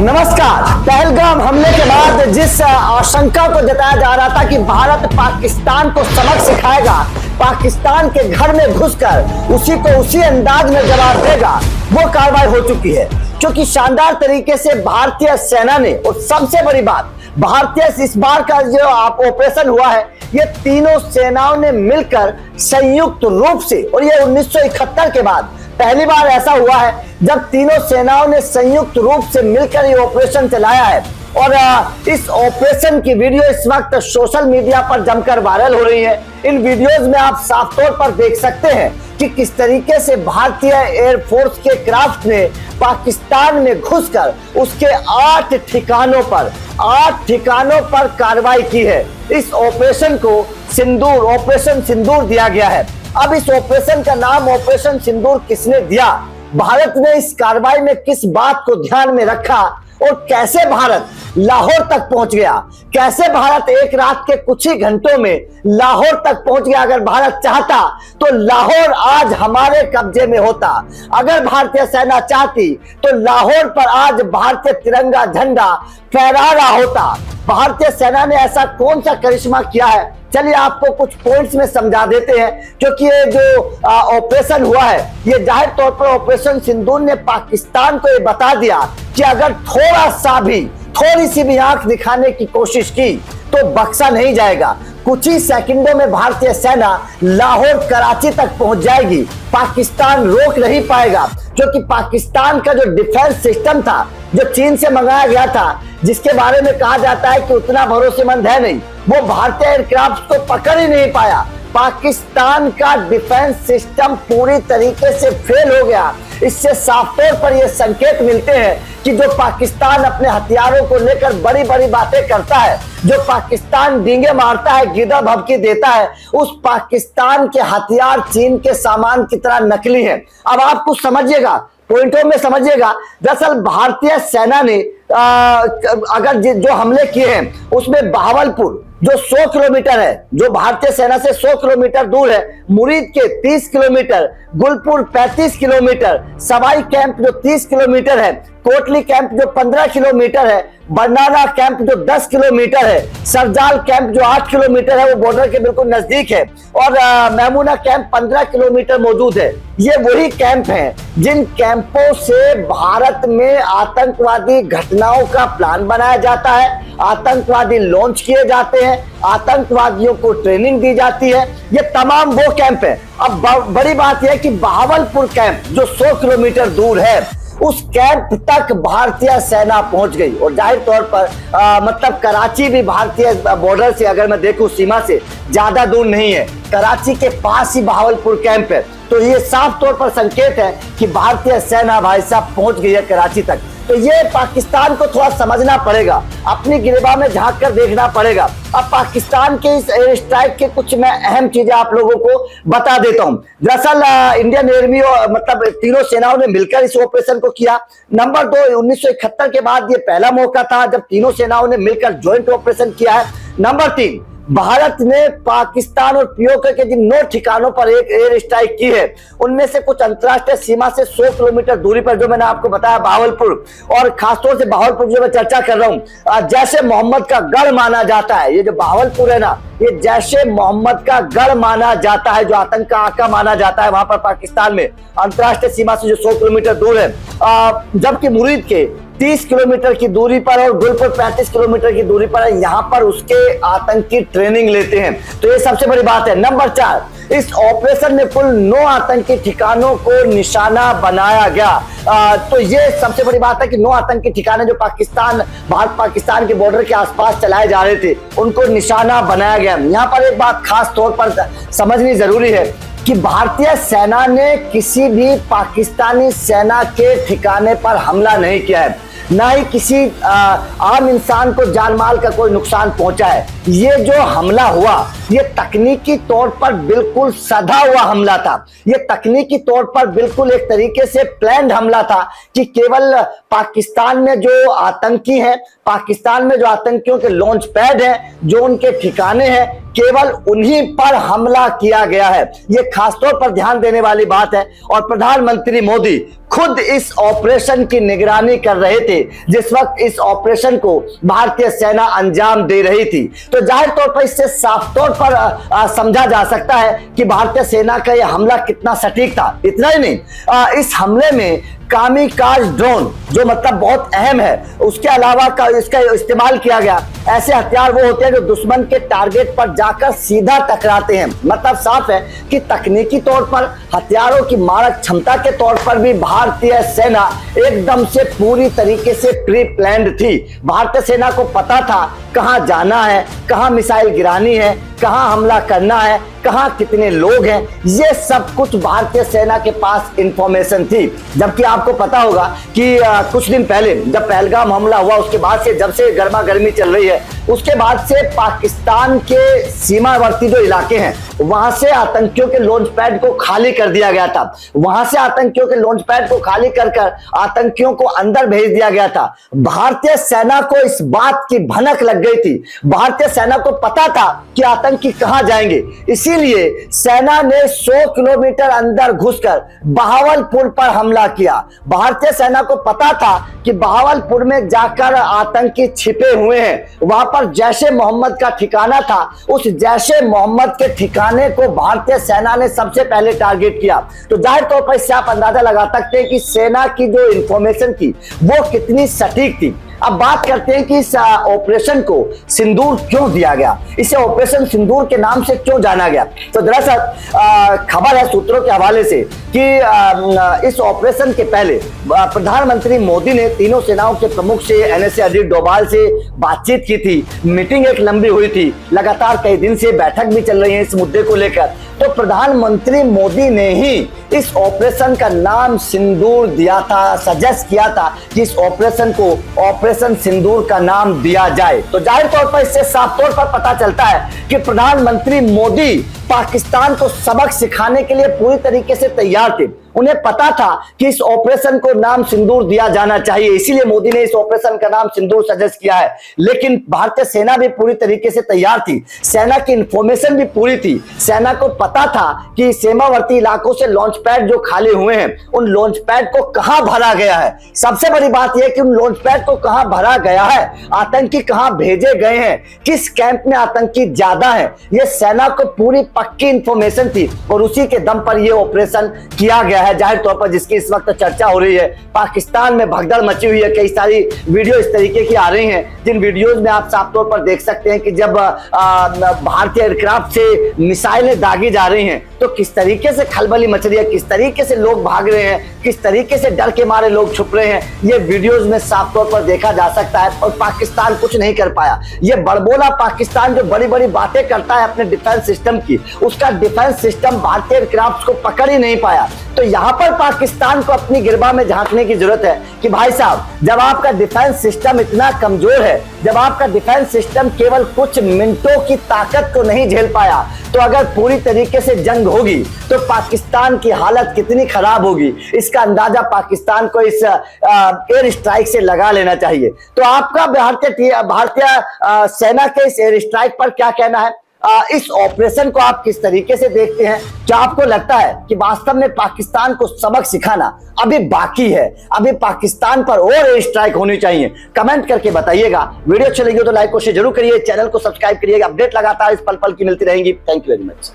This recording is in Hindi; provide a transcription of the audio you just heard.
नमस्कार। पहलगाम हमले के बाद जिस आशंका को जताया जा रहा था कि भारत पाकिस्तान को सबक सिखाएगा, पाकिस्तान के घर में घुसकर उसी को उसी अंदाज में जवाब देगा, वो कार्रवाई हो चुकी है। क्योंकि शानदार तरीके से भारतीय सेना ने, और सबसे बड़ी बात, भारतीय इस बार का जो ऑपरेशन हुआ है, ये तीनों सेनाओं ने मिलकर संयुक्त रूप से, और ये 1971 के बाद पहली बार ऐसा हुआ है जब तीनों सेनाओं ने संयुक्त रूप से मिलकर ये ऑपरेशन चलाया है। और इस ऑपरेशन की वीडियो इस वक्त सोशल मीडिया पर जमकर वायरल हो रही है। इन वीडियोस में आप साफ तौर पर देख सकते हैं कि किस तरीके से भारतीय एयरफोर्स के क्राफ्ट ने पाकिस्तान में घुसकर उसके 8 ठिकानों पर कार्रवाई की है। इस ऑपरेशन को ऑपरेशन सिंदूर दिया गया है। अब इस ऑपरेशन का नाम ऑपरेशन सिंदूर किसने दिया, भारत ने इस कार्रवाई में किस बात को ध्यान में रखा, और कैसे भारत लाहौर तक पहुंच गया, कैसे भारत एक रात के कुछ ही घंटों में लाहौर तक पहुंच गया। अगर भारत चाहता तो लाहौर आज हमारे कब्जे में होता। अगर भारतीय सेना चाहती तो लाहौर पर आज भारतीय तिरंगा झंडा फहरा रहा होता। भारतीय सेना ने ऐसा कौन सा करिश्मा किया है, चलिए आपको कुछ पॉइंट्स में समझा देते हैं। क्योंकि ये जो ऑपरेशन हुआ है, ये जाहिर तौर पर ऑपरेशन सिंदूर ने पाकिस्तान को ये बता दिया कि अगर थोड़ी सी भी आंख दिखाने की कोशिश की तो बख्शा नहीं जाएगा। कुछ ही सेकंडों में भारतीय सेना लाहौर कराची तक पहुंच जाएगी, पाकिस्तान रोक नहीं पाएगा। क्योंकि पाकिस्तान का जो डिफेंस सिस्टम था, जो चीन से मंगाया गया था, जिसके बारे में कहा जाता है कि उतना भरोसेमंद है नहीं, वो भारतीय एयरक्राफ्ट को पकड़ ही नहीं पाया। पाकिस्तान का डिफेंस सिस्टम पूरी तरीके से फेल हो गया। इससे साफ तौर पर ये संकेत मिलते हैं कि जो पाकिस्तान अपने हथियारों को लेकर बड़ी बड़ी बातें करता है, जो पाकिस्तान डींगे मारता है, गिदा भभकी देता है, उस पाकिस्तान के हथियार चीन के सामान की तरह नकली हैं। अब आप कुछ समझिएगा, पॉइंटों में समझिएगा। दरअसल भारतीय सेना ने अगर जो हमले किए हैं उसमें बहावलपुर जो 100 किलोमीटर है, जो भारतीय सेना से 100 किलोमीटर दूर है, मुरीद के 30 kilometre, Gulpur 35 kilometre, Sawai camp जो 30 किलोमीटर है, कोटली कैंप जो 15 किलोमीटर है, बरनाला कैंप जो 10 किलोमीटर है, सरजाल कैंप जो 8 किलोमीटर है, वो बॉर्डर के बिल्कुल नजदीक है, और मैमूना कैंप 15 किलोमीटर मौजूद है। ये वही कैंप हैं जिन कैंपों से भारत में आतंकवादी घटनाओं का प्लान बनाया जाता है, आतंकवादी लॉन्च किए जाते हैं, आतंकवादियों को ट्रेनिंग दी जाती है। ये तमाम वो कैंप है। अब बड़ी बात यह है कि बहावलपुर कैंप जो 100 किलोमीटर दूर है, उस कैंप तक भारतीय सेना पहुंच गई। और जाहिर तौर पर मतलब कराची भी भारतीय बॉर्डर से, अगर मैं देखूं, सीमा से ज्यादा दूर नहीं है, कराची के पास ही बहावलपुर कैंप है। तो ये साफ तौर पर संकेत है कि भारतीय सेना भाई साहब पहुंच गई है कराची तक। तो ये पाकिस्तान को थोड़ा समझना पड़ेगा, अपनी गिरबा में झांक कर देखना पड़ेगा। अब पाकिस्तान के इस एयर स्ट्राइक के कुछ मैं अहम चीजें आप लोगों को बता देता हूं। दरअसल इंडियन आर्मी मतलब तीनों सेनाओं ने मिलकर इस ऑपरेशन को किया। नंबर 2, 1971 के बाद ये पहला मौका था जब तीनों सेनाओं ने मिलकर ज्वाइंट ऑपरेशन किया है। नंबर 3, भारत ने पाकिस्तान और पीओके के जिन 9 ठिकानों पर एक एयर स्ट्राइक की है, उनमें से कुछ अंतर्राष्ट्रीय सीमा से 100 किलोमीटर दूरी पर, जो मैंने आपको बताया बहावलपुर, और खासतौर से बहावलपुर जो मैं चर्चा कर रहा हूं, जैशे मोहम्मद का गढ़ माना जाता है। ये जो बहावलपुर है ना, ये जैशे मोहम्मद का गढ़ माना जाता है, जो आतंक का आका माना जाता है वहां पर पाकिस्तान में, अंतर्राष्ट्रीय सीमा से जो 100 किलोमीटर दूर है। जबकि मुरीद के 30 किलोमीटर की दूरी पर और गुलपुर 35 किलोमीटर की दूरी पर है, यहाँ पर उसके आतंकी ट्रेनिंग लेते हैं। तो ये सबसे बड़ी बात है। नंबर 4, इस ऑपरेशन में कुल 9 आतंकी ठिकानों को निशाना बनाया गया। तो ये सबसे बड़ी बात है कि 9 आतंकी ठिकाने जो भारत पाकिस्तान के बॉर्डर के आसपास चलाए जा रहे थे, उनको निशाना बनाया गया। यहाँ पर एक बात खास तौर पर समझनी जरूरी है कि भारतीय सेना ने किसी भी पाकिस्तानी सेना के ठिकाने पर हमला नहीं किया है, ना ही किसी आम इंसान को जान माल का कोई नुकसान पहुंचा है। ये जो हमला हुआ ये तकनीकी तौर पर बिल्कुल सधा हुआ हमला था। ये तकनीकी तौर पर बिल्कुल एक तरीके से प्लान्ड हमला था कि केवल पाकिस्तान में जो आतंकी हैं, पाकिस्तान में जो आतंकियों के लॉन्च पैड हैं, जो उनके ठिकाने हैं, केवल उन्हीं पर हमला किया गया है। ये खासतौर पर ध्यान देने वाली बात है। और प्रधानमंत्री मोदी खुद इस ऑपरेशन की निगरानी कर रहे थे जिस वक्त इस ऑपरेशन को भारतीय सेना अंजाम दे रही थी। तो जाहिर तौर पर इससे साफ तौर पर समझा जा सकता है कि भारतीय सेना का यह हमला कितना सटीक था। इतना ही नहीं, इस हमले में कामिकाज ड्रोन जो मतलब बहुत अहम है, उसके अलावा इसका इस्तेमाल किया गया। ऐसे हथियार वो होते हैं जो दुश्मन के टारगेट पर जाकर सीधा टकराते हैं। मतलब साफ है कि तकनीकी तौर पर, हथियारों की मारक क्षमता के तौर पर भी भारतीय सेना एकदम से पूरी तरीके से प्री प्लान्ड थी। भारतीय सेना को पता था कहां जाना है, कहां मिसाइल गिरानी है, कहां हमला करना है, कहां कितने लोग हैं, ये सब कुछ भारतीय सेना के पास इंफॉर्मेशन थी। जबकि आपको पता होगा कि कुछ दिन पहले जब पहलगाम हमला हुआ, उसके बाद से जब से गर्मा गर्मी चल रही है, उसके बाद से पाकिस्तान के सीमावर्ती जो इलाके हैं वहां से आतंकियों के लॉन्च पैड को खाली कर दिया गया था। वहां से आतंकियों के लॉन्च पैड को खाली कर आतंकियों को अंदर भेज दिया गया था। भारतीय सेना को इस बात की भनक लग गई थी। भारतीय सेना को पता था कि आतंकी कहां जाएंगे, इसीलिए सेना ने 100 किलोमीटर अंदर घुसकर बहावलपुर पर हमला किया। भारतीय सेना को पता था कि बहावलपुर में जाकर आतंकी छिपे हुए हैं, वहां पर जैशे मोहम्मद का ठिकाना था। उस जैशे मोहम्मद के ठिकाने को भारतीय सेना ने सबसे पहले टारगेट किया। तो जाहिर तौर पर इससे आप अंदाजा लगा सकते हैं कि सेना की जो इंफॉर्मेशन थी वो कितनी सटीक थी। अब बात करते हैं कि इस ऑपरेशन को सिंदूर क्यों दिया गया, इसे ऑपरेशन सिंदूर के नाम से क्यों जाना गया। तो दरअसल खबर है सूत्रों के हवाले से कि इस ऑपरेशन के पहले प्रधानमंत्री मोदी ने तीनों सेनाओं के प्रमुख से, NSA अजीत डोभाल से बातचीत की थी। मीटिंग एक लंबी हुई थी, लगातार कई दिन से बैठक भी चल रही है इस मुद्दे को लेकर। तो प्रधानमंत्री मोदी ने ही इस ऑपरेशन का नाम सिंदूर दिया था, सजेस्ट किया था कि इस ऑपरेशन को ऑपरेशन सिंदूर का नाम दिया जाए। तो जाहिर तौर पर इससे साफ तौर पर पता चलता है कि प्रधानमंत्री मोदी पाकिस्तान को सबक सिखाने के लिए पूरी तरीके से तैयार थे। उन्हें पता था कि इस ऑपरेशन को नाम सिंदूर दिया जाना चाहिए, इसीलिए मोदी ने इस ऑपरेशन का नाम सिंदूर सजेस्ट किया है। लेकिन भारतीय सेना भी पूरी तरीके से तैयार थी, सेना की इंफॉर्मेशन भी पूरी थी। सेना को पता था कि सीमावर्ती इलाकों से लॉन्च पैड जो खाली हुए हैं, उन लॉन्च पैड को कहां भरा गया है। सबसे बड़ी बात यह कि उन लॉन्च पैड को कहां भरा गया है, आतंकी कहां भेजे गए हैं, किस कैंप में आतंकी ज्यादा है, यह सेना को पूरी पक्की इंफॉर्मेशन थी और उसी के दम पर यह ऑपरेशन किया गया है। जाहिर तौर पर जिसकी इस वक्त चर्चा हो रही है, पाकिस्तान में भगदड़ मची हुई है। कई सारी वीडियो इस तरीके की आ रही हैं जिन वीडियोस में आप साफ तौर पर देख सकते हैं कि जब भारतीय एयरक्राफ्ट से मिसाइलें दागी जा रही हैं तो किस तरीके से खलबली मच रही है, किस तरीके से लोग भाग रहे हैं, किस तरीके से डर के मारे लोग छुप रहे हैं, ये वीडियोस में साफ तौर पर देखा जा सकता है। और पाकिस्तान कुछ नहीं कर पाया। ये बड़बोला पाकिस्तान जो बड़ी बड़ी बातें करता है अपने डिफेंस सिस्टम की, उसका डिफेंस सिस्टम भारतीय एयरक्राफ्ट को पकड़ ही नहीं पाया। तो यहां पर पाकिस्तान को अपनी गिरबा में झांकने की जरूरत है कि भाई साहब, जब आपका डिफेंस सिस्टम इतना कमजोर है, जब आपका डिफेंस सिस्टम केवल कुछ मिनटों की ताकत को नहीं झेल पाया, तो अगर पूरी तरीके से जंग होगी तो पाकिस्तान की हालत कितनी खराब होगी, इसका अंदाजा पाकिस्तान को इस एयर स्ट्राइक से लगा लेना चाहिए। तो आपका भारतीय सेना के इस एयर स्ट्राइक पर क्या कहना है? इस ऑपरेशन को आप किस तरीके से देखते हैं? क्या आपको लगता है कि वास्तव में पाकिस्तान को सबक सिखाना अभी बाकी है, अभी पाकिस्तान पर और एयर स्ट्राइक होनी चाहिए? कमेंट करके बताइएगा। वीडियो अच्छी लगी हो तो लाइक और शेयर जरूर करिए, चैनल को सब्सक्राइब करिएगा। अपडेट लगातार इस पल पल की मिलती रहेंगी। Thank you very much.